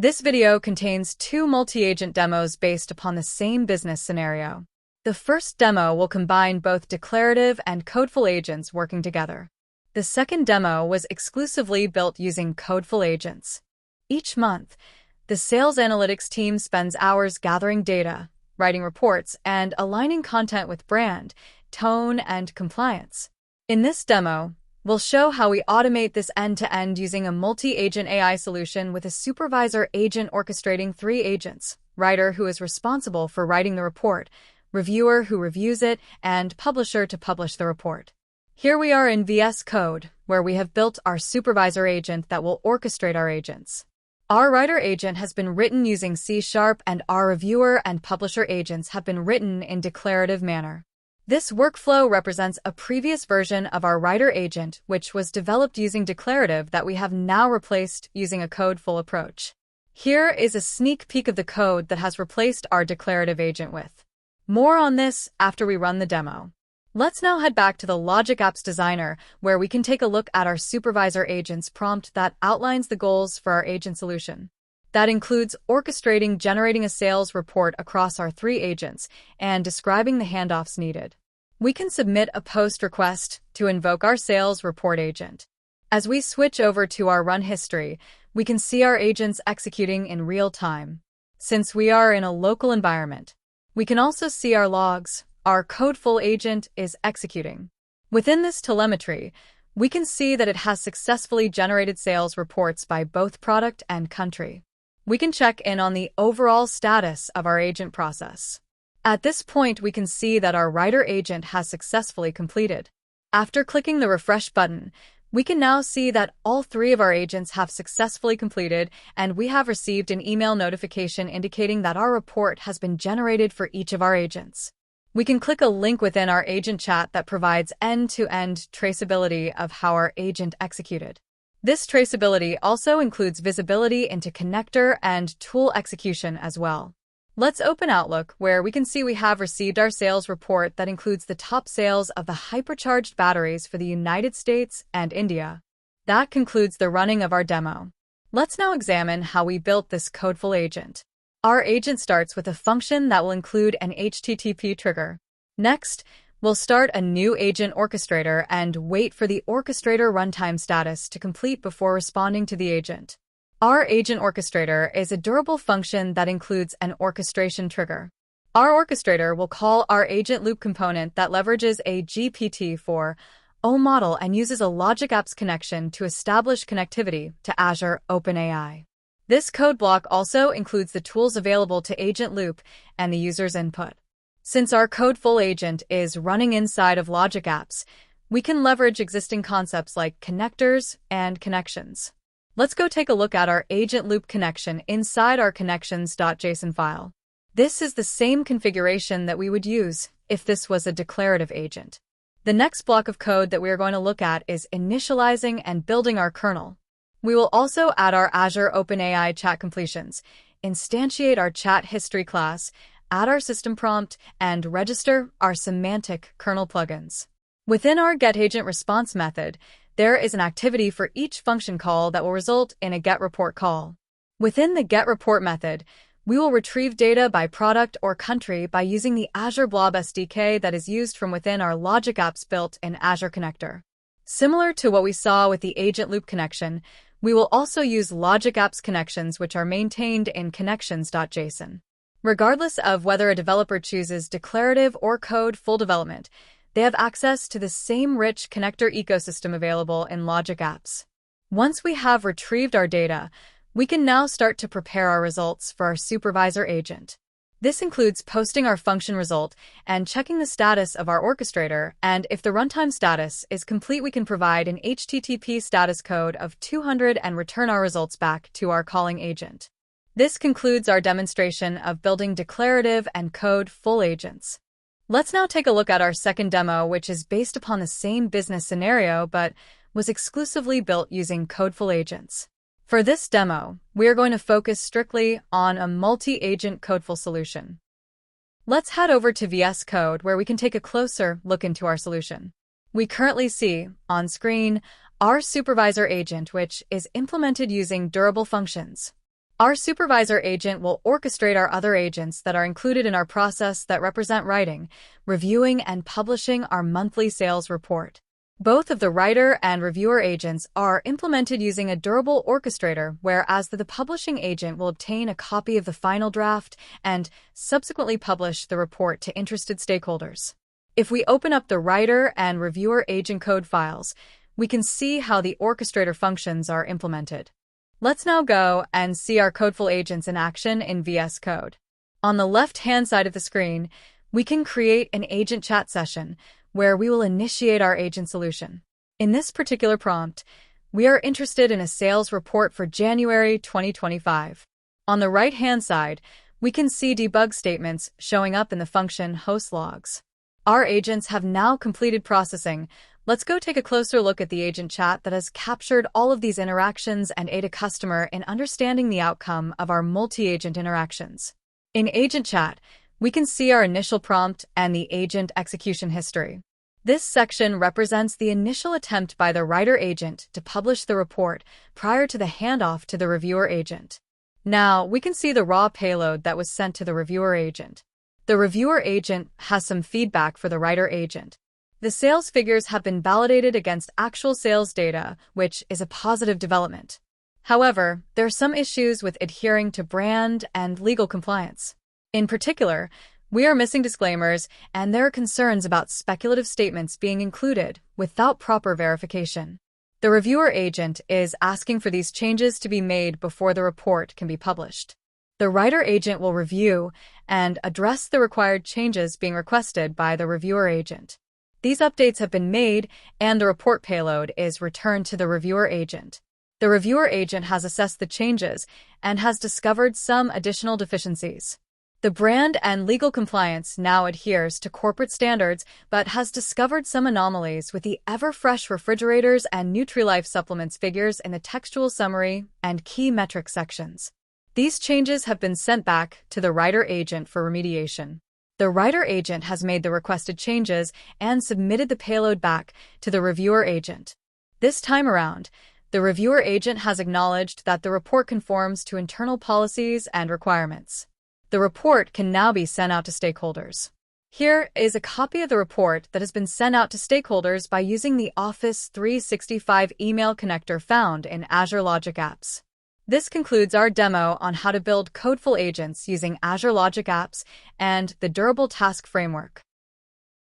This video contains two multi-agent demos based upon the same business scenario. The first demo will combine both declarative and Codeful agents working together. The second demo was exclusively built using Codeful agents. Each month, the sales analytics team spends hours gathering data, writing reports, and aligning content with brand, tone, and compliance. In this demo, we'll show how we automate this end-to-end using a multi-agent AI solution with a supervisor agent orchestrating 3 agents: writer who is responsible for writing the report, reviewer who reviews it, and publisher to publish the report. Here we are in VS Code, where we have built our supervisor agent that will orchestrate our agents. Our writer agent has been written using C# and our reviewer and publisher agents have been written in declarative manner. This workflow represents a previous version of our writer agent, which was developed using declarative that we have now replaced using a Codeful approach. Here is a sneak peek of the code that has replaced our declarative agent with. More on this after we run the demo. Let's now head back to the Logic Apps Designer, where we can take a look at our supervisor agent's prompt that outlines the goals for our agent solution. That includes generating a sales report across our 3 agents, and describing the handoffs needed. We can submit a post request to invoke our sales report agent. As we switch over to our run history, we can see our agents executing in real time. Since we are in a local environment, we can also see our logs. Our Codeful agent is executing. Within this telemetry, we can see that it has successfully generated sales reports by both product and country. We can check in on the overall status of our agent process. At this point, we can see that our writer agent has successfully completed. After clicking the refresh button, we can now see that all 3 of our agents have successfully completed, and we have received an email notification indicating that our report has been generated for each of our agents. We can click a link within our agent chat that provides end-to-end traceability of how our agent executed. This traceability also includes visibility into connector and tool execution as well. Let's open Outlook, where we can see we have received our sales report that includes the top sales of the hypercharged batteries for the United States and India. That concludes the running of our demo. Let's now examine how we built this Codeful agent. Our agent starts with a function that will include an HTTP trigger. Next, we'll start a new agent orchestrator and wait for the orchestrator runtime status to complete before responding to the agent. Our agent orchestrator is a durable function that includes an orchestration trigger. Our orchestrator will call our agent loop component that leverages a GPT-4o model and uses a Logic Apps connection to establish connectivity to Azure OpenAI. This code block also includes the tools available to agent loop and the user's input. Since our Codeful agent is running inside of Logic Apps, we can leverage existing concepts like connectors and connections. Let's go take a look at our agent loop connection inside our connections.json file. This is the same configuration that we would use if this was a declarative agent. The next block of code that we are going to look at is initializing and building our kernel. We will also add our Azure OpenAI chat completions, instantiate our chat history class, add our system prompt, and register our semantic kernel plugins. Within our getAgentResponse method, there is an activity for each function call that will result in a getReport call. Within the getReport method, we will retrieve data by product or country by using the Azure Blob SDK that is used from within our Logic Apps built in Azure Connector. Similar to what we saw with the agent loop connection, we will also use Logic Apps connections, which are maintained in connections.json. Regardless of whether a developer chooses declarative or Codeful development, they have access to the same rich connector ecosystem available in Logic Apps. Once we have retrieved our data, we can now start to prepare our results for our supervisor agent. This includes posting our function result and checking the status of our orchestrator, and if the runtime status is complete, we can provide an HTTP status code of 200 and return our results back to our calling agent. This concludes our demonstration of building declarative and Codeful agents. Let's now take a look at our second demo, which is based upon the same business scenario but was exclusively built using Codeful agents. For this demo, we are going to focus strictly on a multi-agent Codeful solution. Let's head over to VS Code, where we can take a closer look into our solution. We currently see, on screen, our supervisor agent, which is implemented using durable functions. Our supervisor agent will orchestrate our other agents that are included in our process that represent writing, reviewing, and publishing our monthly sales report. Both of the writer and reviewer agents are implemented using a durable orchestrator, whereas the publishing agent will obtain a copy of the final draft and subsequently publish the report to interested stakeholders. If we open up the writer and reviewer agent code files, we can see how the orchestrator functions are implemented. Let's now go and see our Codeful agents in action in VS Code. On the left-hand side of the screen, we can create an agent chat session where we will initiate our agent solution. In this particular prompt, we are interested in a sales report for January 2025. On the right-hand side, we can see debug statements showing up in the function host logs. Our agents have now completed processing. Let's go take a closer look at the agent chat that has captured all of these interactions and aid a customer in understanding the outcome of our multi-agent interactions. In agent chat, we can see our initial prompt and the agent execution history. This section represents the initial attempt by the writer agent to publish the report prior to the handoff to the reviewer agent. Now, we can see the raw payload that was sent to the reviewer agent. The reviewer agent has some feedback for the writer agent. The sales figures have been validated against actual sales data, which is a positive development. However, there are some issues with adhering to brand and legal compliance. In particular, we are missing disclaimers, and there are concerns about speculative statements being included without proper verification. The reviewer agent is asking for these changes to be made before the report can be published. The writer agent will review and address the required changes being requested by the reviewer agent. These updates have been made, and the report payload is returned to the reviewer agent. The reviewer agent has assessed the changes and has discovered some additional deficiencies. The brand and legal compliance now adheres to corporate standards, but has discovered some anomalies with the ever-fresh refrigerators and Nutri-Life supplements figures in the textual summary and key metric sections. These changes have been sent back to the writer agent for remediation. The writer agent has made the requested changes and submitted the payload back to the reviewer agent. This time around, the reviewer agent has acknowledged that the report conforms to internal policies and requirements. The report can now be sent out to stakeholders. Here is a copy of the report that has been sent out to stakeholders by using the Office 365 email connector found in Azure Logic Apps. This concludes our demo on how to build Codeful agents using Azure Logic Apps and the Durable Task Framework.